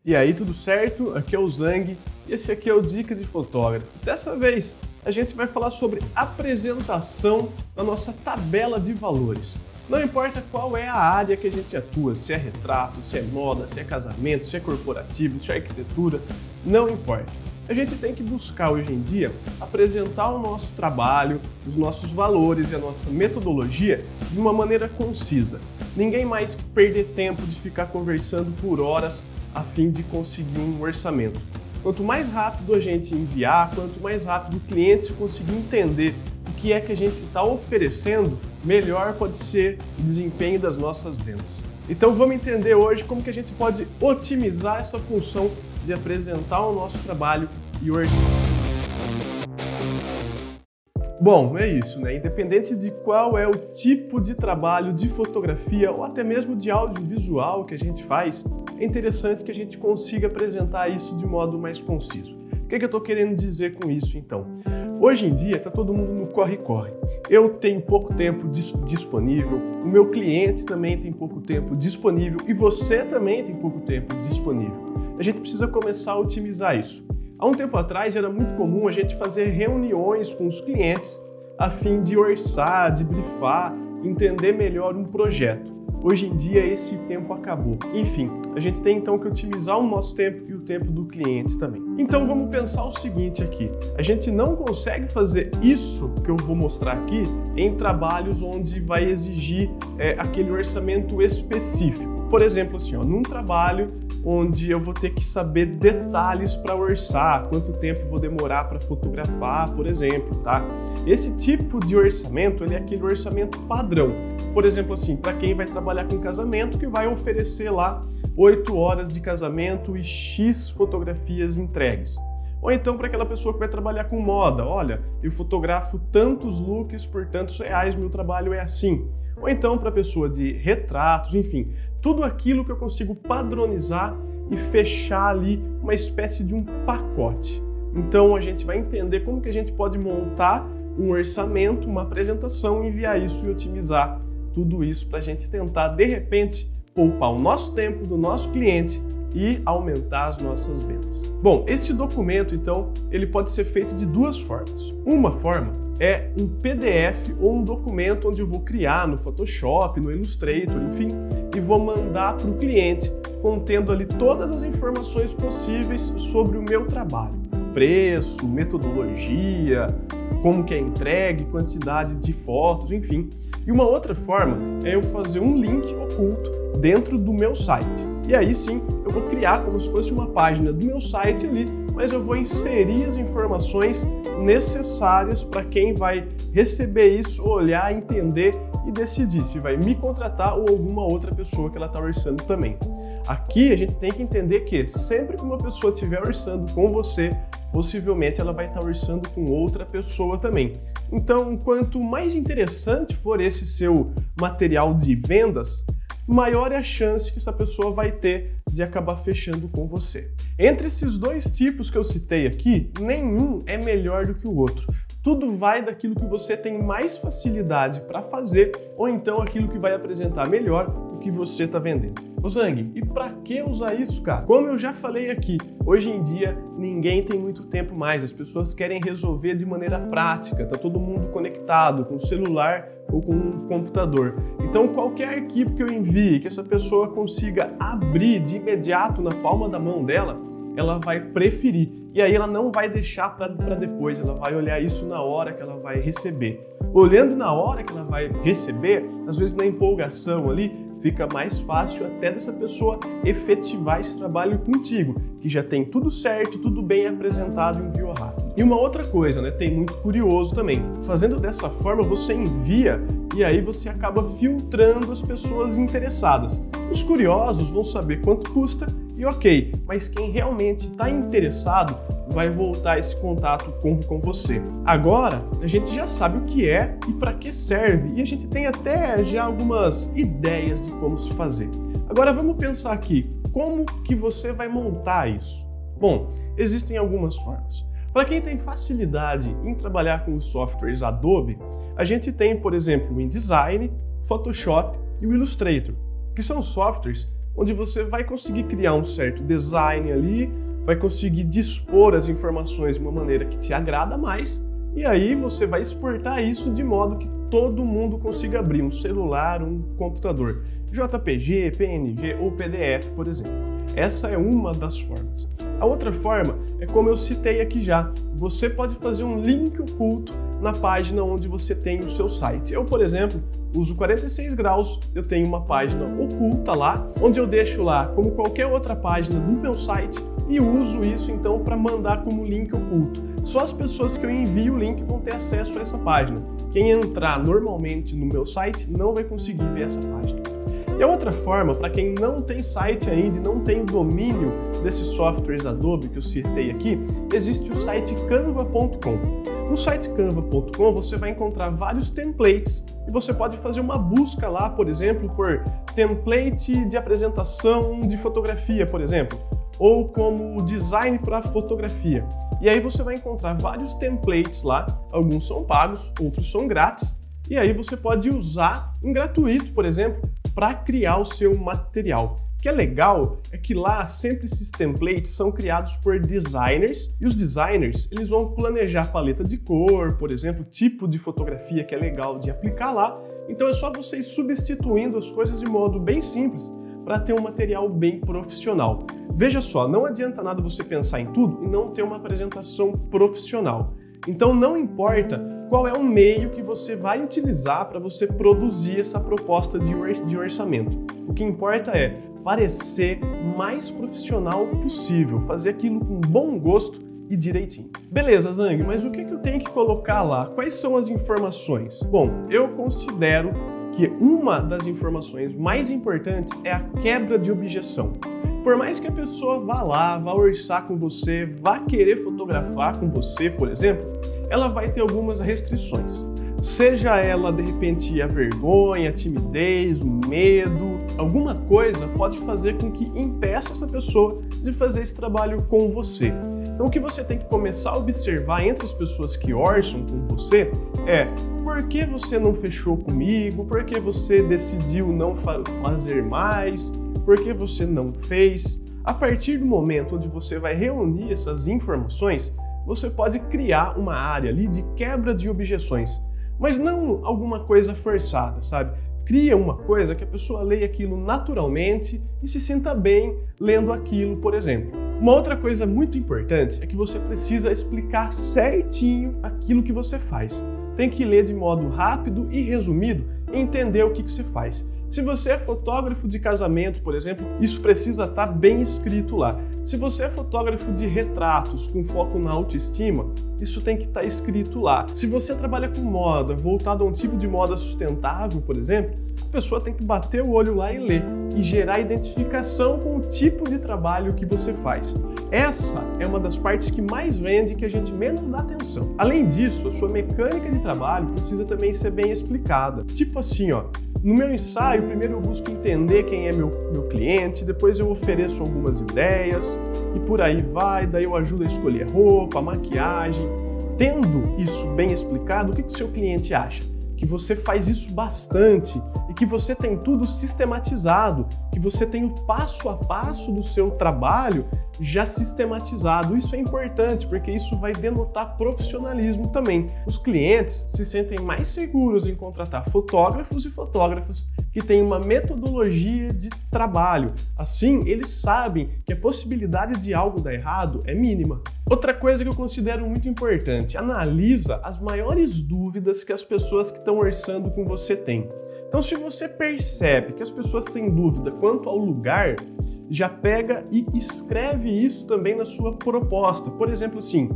E aí, tudo certo? Aqui é o Zang e esse aqui é o Dicas de Fotógrafo. Dessa vez, a gente vai falar sobre apresentação da nossa tabela de valores. Não importa qual é a área que a gente atua, se é retrato, se é moda, se é casamento, se é corporativo, se é arquitetura, não importa. A gente tem que buscar hoje em dia apresentar o nosso trabalho, os nossos valores e a nossa metodologia de uma maneira concisa. Ninguém mais que perder tempo de ficar conversando por horas a fim de conseguir um orçamento. Quanto mais rápido a gente enviar, quanto mais rápido o cliente conseguir entender o que é que a gente está oferecendo, melhor pode ser o desempenho das nossas vendas. Então vamos entender hoje como que a gente pode otimizar essa função de apresentar o nosso trabalho e orçar. Bom, é isso, né? Independente de qual é o tipo de trabalho de fotografia ou até mesmo de audiovisual que a gente faz, é interessante que a gente consiga apresentar isso de modo mais conciso. O que eu estou querendo dizer com isso, então? Hoje em dia está todo mundo no corre-corre. Eu tenho pouco tempo disponível, o meu cliente também tem pouco tempo disponível e você também tem pouco tempo disponível. A gente precisa começar a otimizar isso. Há um tempo atrás era muito comum a gente fazer reuniões com os clientes a fim de orçar, de brifar, entender melhor um projeto. Hoje em dia esse tempo acabou. Enfim, a gente tem então que otimizar o nosso tempo e o tempo do cliente também. Então vamos pensar o seguinte aqui, a gente não consegue fazer isso que eu vou mostrar aqui em trabalhos onde vai exigir aquele orçamento específico. Por exemplo, assim, num trabalho onde eu vou ter que saber detalhes para orçar, quanto tempo vou demorar para fotografar, por exemplo, tá? Esse tipo de orçamento, ele é aquele orçamento padrão. Por exemplo, assim, para quem vai trabalhar com casamento, que vai oferecer lá 8 horas de casamento e X fotografias entregues. Ou então para aquela pessoa que vai trabalhar com moda, olha, eu fotografo tantos looks por tantos reais, meu trabalho é assim. Ou então para a pessoa de retratos, enfim, tudo aquilo que eu consigo padronizar e fechar ali uma espécie de um pacote. Então a gente vai entender como que a gente pode montar um orçamento, uma apresentação, enviar isso e otimizar tudo isso para a gente tentar, de repente, poupar o nosso tempo do nosso cliente e aumentar as nossas vendas. Bom, esse documento, então, ele pode ser feito de duas formas. Uma forma é um PDF ou um documento onde eu vou criar no Photoshop, no Illustrator, enfim, e vou mandar para o cliente, contendo ali todas as informações possíveis sobre o meu trabalho. Preço, metodologia, como que é entregue, quantidade de fotos, enfim. E uma outra forma é eu fazer um link oculto dentro do meu site. E aí sim, eu vou criar como se fosse uma página do meu site ali, mas eu vou inserir as informações necessárias para quem vai receber isso, olhar, entender e decidir se vai me contratar ou alguma outra pessoa que ela está orçando também. Aqui a gente tem que entender que sempre que uma pessoa estiver orçando com você, possivelmente ela vai estar orçando com outra pessoa também. Então, quanto mais interessante for esse seu material de vendas, maior é a chance que essa pessoa vai ter de acabar fechando com você. Entre esses dois tipos que eu citei aqui, nenhum é melhor do que o outro. Tudo vai daquilo que você tem mais facilidade para fazer ou então aquilo que vai apresentar melhor o que você está vendendo. Ô Zang, e para que usar isso, cara? Como eu já falei aqui, hoje em dia ninguém tem muito tempo mais, as pessoas querem resolver de maneira prática, tá todo mundo conectado com o celular ou com um computador. Então qualquer arquivo que eu envie, que essa pessoa consiga abrir de imediato na palma da mão dela, ela vai preferir. E aí ela não vai deixar para depois, ela vai olhar isso na hora que ela vai receber. Olhando na hora que ela vai receber, às vezes na empolgação ali, fica mais fácil até dessa pessoa efetivar esse trabalho contigo, que já tem tudo certo, tudo bem apresentado e enviou rápido. E uma outra coisa, né, tem muito curioso também. Fazendo dessa forma, você envia e aí você acaba filtrando as pessoas interessadas. Os curiosos vão saber quanto custa e ok, mas quem realmente está interessado vai voltar esse contato com você. Agora, a gente já sabe o que é e para que serve, e a gente tem até já algumas ideias de como se fazer. Agora vamos pensar aqui, como que você vai montar isso? Bom, existem algumas formas. Para quem tem facilidade em trabalhar com os softwares Adobe, a gente tem, por exemplo, o InDesign, Photoshop e o Illustrator, que são softwares onde você vai conseguir criar um certo design ali, vai conseguir dispor as informações de uma maneira que te agrada mais, e aí você vai exportar isso de modo que todo mundo consiga abrir um celular, um computador, JPG, PNG ou PDF, por exemplo. Essa é uma das formas. A outra forma é como eu citei aqui já. Você pode fazer um link oculto na página onde você tem o seu site. Eu, por exemplo, uso 46 graus, eu tenho uma página oculta lá, onde eu deixo lá como qualquer outra página do meu site e uso isso então para mandar como link oculto. Só as pessoas que eu envio o link vão ter acesso a essa página. Quem entrar normalmente no meu site não vai conseguir ver essa página. E a outra forma, para quem não tem site ainda e não tem o domínio desses softwares Adobe que eu citei aqui, existe o site canva.com. No site canva.com você vai encontrar vários templates e você pode fazer uma busca lá, por exemplo, por template de apresentação de fotografia, por exemplo, ou como design para fotografia. E aí você vai encontrar vários templates lá, alguns são pagos, outros são grátis, e aí você pode usar em gratuito, por exemplo, para criar o seu material. O que é legal é que lá sempre esses templates são criados por designers e os designers eles vão planejar paleta de cor, por exemplo, tipo de fotografia que é legal de aplicar lá. Então é só vocês substituindo as coisas de modo bem simples para ter um material bem profissional. Veja só, não adianta nada você pensar em tudo e não ter uma apresentação profissional. Então não importa qual é o meio que você vai utilizar para você produzir essa proposta de orçamento. O que importa é parecer mais profissional possível, fazer aquilo com bom gosto e direitinho. Beleza, Zang, mas o que eu tenho que colocar lá? Quais são as informações? Bom, eu considero que uma das informações mais importantes é a quebra de objeção. Por mais que a pessoa vá lá, vá orçar com você, vá querer fotografar com você, por exemplo, ela vai ter algumas restrições. Seja ela, de repente, a vergonha, a timidez, o medo, alguma coisa pode fazer com que impeça essa pessoa de fazer esse trabalho com você. Então o que você tem que começar a observar entre as pessoas que orçam com você é por que você não fechou comigo, por que você decidiu não fazer mais, por que você não fez. A partir do momento onde você vai reunir essas informações, você pode criar uma área ali de quebra de objeções, mas não alguma coisa forçada, sabe? Cria uma coisa que a pessoa leia aquilo naturalmente e se sinta bem lendo aquilo, por exemplo. Uma outra coisa muito importante é que você precisa explicar certinho aquilo que você faz. Tem que ler de modo rápido e resumido e entender o que você faz. Se você é fotógrafo de casamento, por exemplo, isso precisa estar bem escrito lá. Se você é fotógrafo de retratos com foco na autoestima, isso tem que estar escrito lá. Se você trabalha com moda, voltado a um tipo de moda sustentável, por exemplo, a pessoa tem que bater o olho lá e ler e gerar identificação com o tipo de trabalho que você faz. Essa é uma das partes que mais vende e que a gente menos dá atenção. Além disso, a sua mecânica de trabalho precisa também ser bem explicada. Tipo assim, ó, no meu ensaio, primeiro eu busco entender quem é meu cliente, depois eu ofereço algumas ideias e por aí vai, daí eu ajudo a escolher roupa, maquiagem. Tendo isso bem explicado, o que seu cliente acha? Que você faz isso bastante e que você tem tudo sistematizado, que você tem o passo a passo do seu trabalho já sistematizado. Isso é importante porque isso vai denotar profissionalismo também. Os clientes se sentem mais seguros em contratar fotógrafos e fotógrafas que têm uma metodologia de trabalho. Assim, eles sabem que a possibilidade de algo dar errado é mínima. Outra coisa que eu considero muito importante, analisa as maiores dúvidas que as pessoas que estão orçando com você têm. Então, se você percebe que as pessoas têm dúvida quanto ao lugar, já pega e escreve isso também na sua proposta. Por exemplo, assim,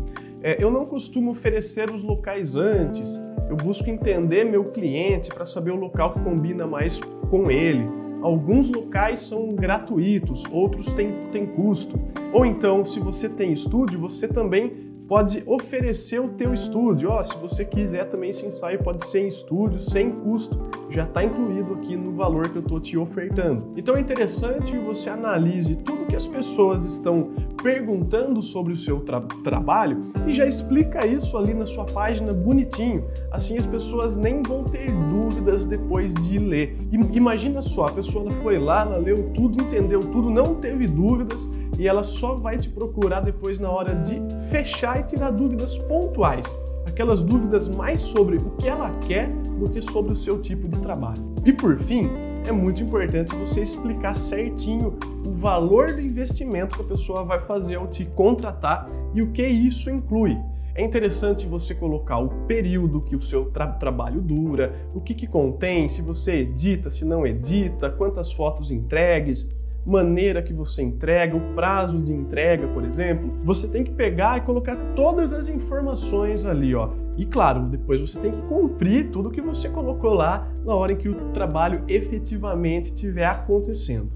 eu não costumo oferecer os locais antes, eu busco entender meu cliente para saber o local que combina mais com ele. Alguns locais são gratuitos, outros têm custo. Ou então, se você tem estúdio, você também pode oferecer o teu estúdio. Se você quiser também esse ensaio pode ser em estúdio, sem custo, já está incluído aqui no valor que eu estou te ofertando. Então é interessante que você analise tudo que as pessoas estão perguntando sobre o seu trabalho e já explica isso ali na sua página bonitinho. Assim as pessoas nem vão ter dúvidas depois de ler. Imagina só, a pessoa foi lá, ela leu tudo, entendeu tudo, não teve dúvidas e ela só vai te procurar depois na hora de fechar e tirar dúvidas pontuais. Aquelas dúvidas mais sobre o que ela quer do que sobre o seu tipo de trabalho. E por fim, é muito importante você explicar certinho o valor do investimento que a pessoa vai fazer ao te contratar e o que isso inclui. É interessante você colocar o período que o seu trabalho dura, o que contém, se você edita, se não edita, quantas fotos entregues, maneira que você entrega, o prazo de entrega, por exemplo. Você tem que pegar e colocar todas as informações ali, ó. E claro, depois você tem que cumprir tudo que você colocou lá na hora em que o trabalho efetivamente estiver acontecendo.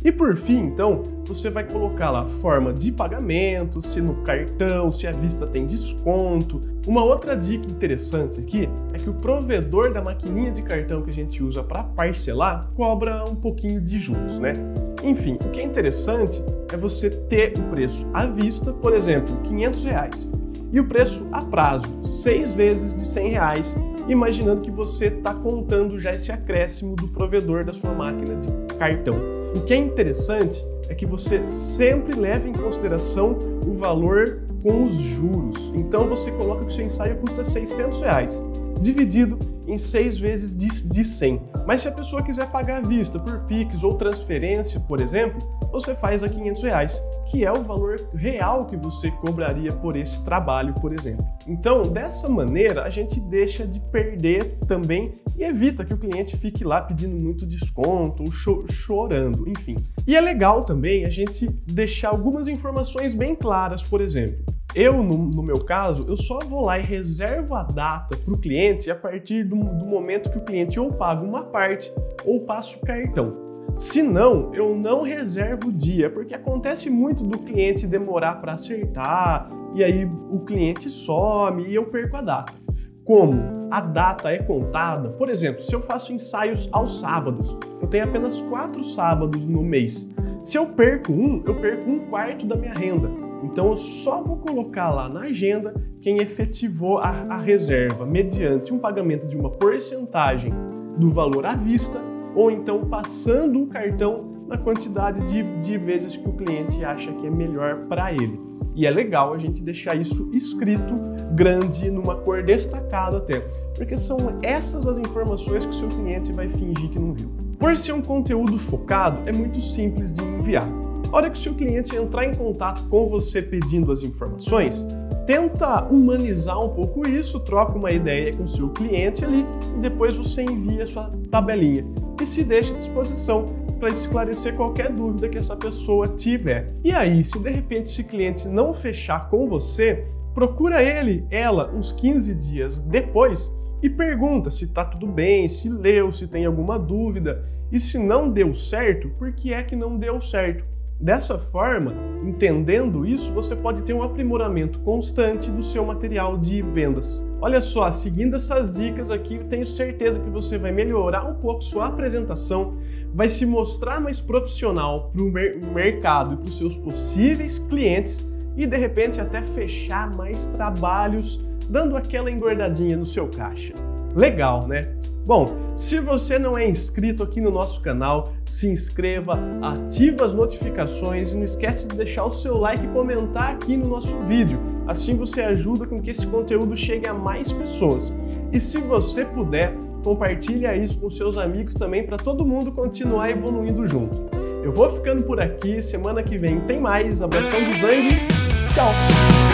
E por fim, então, você vai colocar lá a forma de pagamento, se no cartão, se à vista tem desconto. Uma outra dica interessante aqui é que o provedor da maquininha de cartão que a gente usa para parcelar cobra um pouquinho de juros, né? Enfim, o que é interessante é você ter o preço à vista, por exemplo, R$500, e o preço a prazo, 6 vezes de R$100, imaginando que você está contando já esse acréscimo do provedor da sua máquina de cartão. O que é interessante é que você sempre leve em consideração o valor com os juros. Então você coloca que o seu ensaio custa R$600, dividido em 6 vezes de 100. Mas se a pessoa quiser pagar à vista por Pix ou transferência, por exemplo, você faz a R$500, que é o valor real que você cobraria por esse trabalho, por exemplo. Então, dessa maneira, a gente deixa de perder também e evita que o cliente fique lá pedindo muito desconto ou chorando, enfim. E é legal também a gente deixar algumas informações bem claras, por exemplo. Eu, no meu caso, eu só vou lá e reservo a data para o cliente a partir do momento que o cliente ou paga uma parte ou passa o cartão. Se não, eu não reservo o dia, porque acontece muito do cliente demorar para acertar e aí o cliente some e eu perco a data. Como a data é contada, por exemplo, se eu faço ensaios aos sábados, eu tenho apenas 4 sábados no mês. Se eu perco eu perco 1/4 da minha renda. Então eu só vou colocar lá na agenda quem efetivou a reserva mediante um pagamento de uma porcentagem do valor à vista ou então passando o cartão na quantidade de vezes que o cliente acha que é melhor para ele. E é legal a gente deixar isso escrito grande, numa cor destacada até, porque são essas as informações que o seu cliente vai fingir que não viu. Por ser um conteúdo focado, é muito simples de enviar. A hora que o seu cliente entrar em contato com você pedindo as informações, tenta humanizar um pouco isso, troca uma ideia com o seu cliente ali e depois você envia a sua tabelinha e se deixa à disposição para esclarecer qualquer dúvida que essa pessoa tiver. E aí, se de repente esse cliente não fechar com você, procura ela, uns 15 dias depois e pergunta se está tudo bem, se leu, se tem alguma dúvida e se não deu certo, por que é que não deu certo. Dessa forma, entendendo isso, você pode ter um aprimoramento constante do seu material de vendas. Olha só, seguindo essas dicas aqui, eu tenho certeza que você vai melhorar um pouco sua apresentação, vai se mostrar mais profissional para o mercado e para os seus possíveis clientes e, de repente, até fechar mais trabalhos, dando aquela engordadinha no seu caixa. Legal, né? Bom, se você não é inscrito aqui no nosso canal, se inscreva, ativa as notificações e não esquece de deixar o seu like e comentar aqui no nosso vídeo. Assim você ajuda com que esse conteúdo chegue a mais pessoas. E se você puder, compartilha isso com seus amigos também para todo mundo continuar evoluindo junto. Eu vou ficando por aqui, semana que vem tem mais. Abração do Zang, tchau!